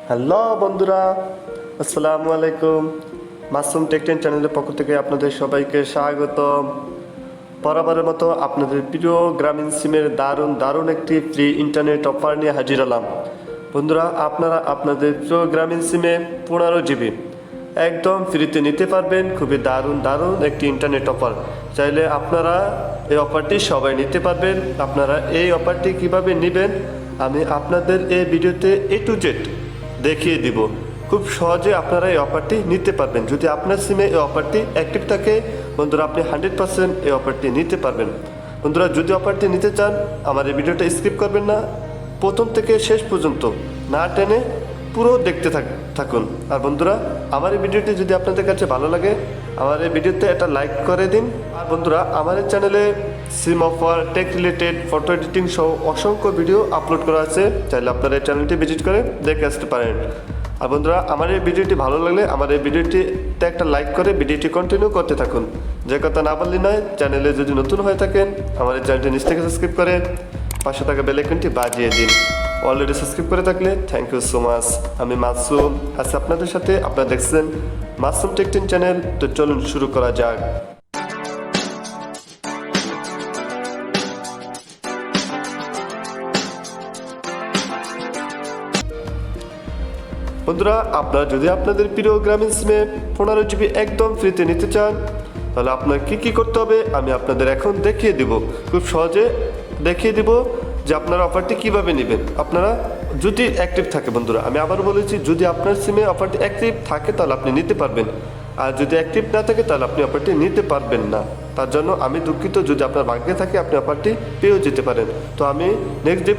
Hello বন্ধুরা, আসসালামু আলাইকুম। মাসুম টেকটেন চ্যানেলের পক্ষ থেকে আপনাদের সবাইকে স্বাগতম। বরাবরের মতো আপনাদের প্রিয় গ্রামীণ সিমের দারুণ একটি ফ্রি ইন্টারনেট অফার নিয়ে হাজির হলাম। বন্ধুরা, আপনারা আপনাদের প্রিয় গ্রামীণ সিমে 15 জিবি একদম ফ্রিতে নিতে পারবেন। খুবই দারুণ একটি ইন্টারনেট অফার। চাইলে আপনারা এই অফারটি সবাই নিতে পারবেন। আপনারা এই অফারটি কিভাবে নেবেন আমি আপনাদের এই ভিডিওতে A to Z দেখিয়ে দিব। খুব সহজে আপনারা এই অফারটি নিতে পারবেন। যদি আপনার সিমে এই অফারটি অ্যাক্টিভ থাকে বন্ধুরা, আপনি 100% এই অফারটি নিতে পারবেন। বন্ধুরা, যদি অফারটি নিতে চান আমার এই ভিডিওটা স্কিপ করবেন না, প্রথম থেকে শেষ পর্যন্ত না টেনে পুরো দেখতে থাকুন। আর বন্ধুরা, আমার এই ভিডিওটি যদি আপনাদের কাছে ভালো লাগে আমার এই ভিডিওতে একটা লাইক করে দিন। আর বন্ধুরা, আমার এই চ্যানেলে SIM offer, tech related, photo editing সহ অসংখ্য ভিডিও আপলোড করা আছে। চাইলে আপনারা এই চ্যানেলটি ভিজিট করে দেখে আসতে পারেন। আর বন্ধুরা, আমার এই ভিডিওটি ভালো লাগলে আমার এই ভিডিওটিতে একটা লাইক করে ভিডিওটি কন্টিনিউ করতে থাকুন। যে কথা না বললেই নয়, চ্যানেলে যদি নতুন হয়ে থাকেন আমার এই চ্যানেলটি নিচ থেকে সাবস্ক্রাইব করে পাশে থাকা বেল আইকনটি বাজিয়ে দিন। অলরেডি সাবস্ক্রাইব করে থাকলে থ্যাংক ইউ সো মাচ। আমি মাসুম আছি আপনাদের সাথে। আপনারা দেখছেন মাসুম টেকটেন চ্যানেল। তো চলুন শুরু করা যাক। বন্ধুরা, আপনারা যদি আপনাদের প্রিয় গ্রামীণ সিমে 15 জিবি একদম ফ্রিতে নিতে চান তাহলে আপনার কি করতে হবে আমি আপনাদের এখন দেখিয়ে দিব। খুব সহজে দেখিয়ে দিব যে আপনারা অফারটি কিভাবে নেবেন। আপনারা যদি অ্যাক্টিভ থাকে বন্ধুরা, আমি আবার বলেছি, যদি আপনার সিমে অফারটি অ্যাক্টিভ থাকে তাহলে আপনি নিতে পারবেন। আর যদি অ্যাক্টিভ না থাকে তাহলে আপনি অফারটি নিতে পারবেন না। তার জন্য আমি দুঃখিত। যদি আপনার ভাগ্যে থাকে আপনি অফারটি পেয়েও যেতে পারেন। তো আমি নেক্সট যে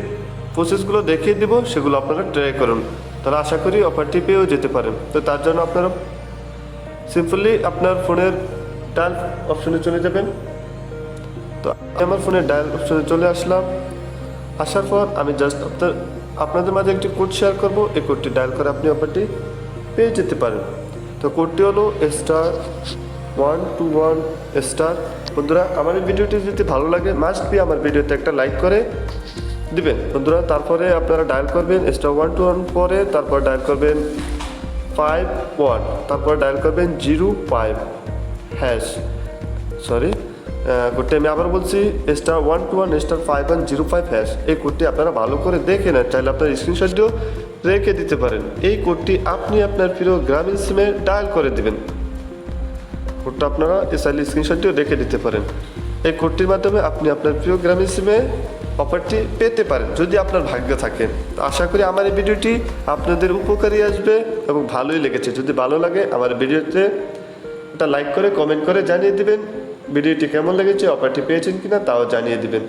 প্রসেসগুলো দেখিয়ে দিব সেগুলো আপনারা ট্রাই করুন, তাহলে আশা করি অফারটি পেয়েও যেতে পারেন। তো তার জন্য আপনারা সিম্পলি আপনার ফোনের ডায়াল অপশনে চলে যাবেন। তো আমার ফোনের ডায়াল অপশনে চলে আসলাম। আসার পর আমি জাস্ট আপনাদের মাঝে একটি কোড শেয়ার করব। এই কোডটি ডায়াল করে আপনি অফারটি পেয়ে যেতে পারেন। তো কোডটি হলো *121#। বন্ধুরা, আমার এই ভিডিওটি যদি ভালো লাগে মাস্ট বি আমার ভিডিওতে একটা লাইক করে দিবেন বন্ধুরা। তারপরে আপনারা ডায়াল করবেন *121 পরে, তারপর ডায়াল করবেন 51, তারপর ডায়াল করবেন 05#। কোডটি আমি আবার বলছি *121*5105#। এই কোডটি আপনারা ভালো করে দেখে নেন। চাইলে আপনার স্ক্রিনশটটিও রেখে দিতে পারেন। এই কোডটি আপনি আপনার প্রিয় গ্রামীণ সিমে ডায়াল করে দিবেন। কোডটা আপনারা চাইলে স্ক্রিনশটটিও রেখে দিতে পারেন। এই কোডটির মাধ্যমে আপনি আপনার প্রিয় গ্রামীণ সিমে অফারটি পেতে পারেন যদি আপনার ভাগ্য থাকে। আশা করি আমার এই ভিডিওটি আপনাদের উপকারী আসবে এবং ভালোই লেগেছে। যদি ভালো লাগে আমার ভিডিওতে একটা লাইক করে কমেন্ট করে জানিয়ে দিবেন ভিডিওটি কেমন লেগেছে, অফারটি পেয়েছেন কিনা তাও জানিয়ে দিবেন।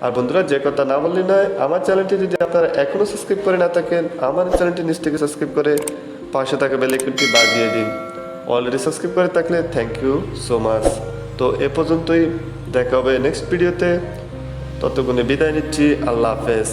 আর বন্ধুরা, যে কথা না বললে নয়, আমার চ্যানেলটি যদি আপনারা এখনও সাবস্ক্রাইব করে না থাকেন আমার চ্যানেলটি নিচ থেকে সাবস্ক্রাইব করে পাশে থাকা বেল আইকনটি বাজিয়ে দিন। অলরেডি সাবস্ক্রাইব করে থাকলে থ্যাংক ইউ সো মাচ। তো এ পর্যন্তই, দেখা হবে নেক্সট ভিডিওতে। ততক্ষণে বিদায় নিচ্ছি। আল্লাহ হাফেজ।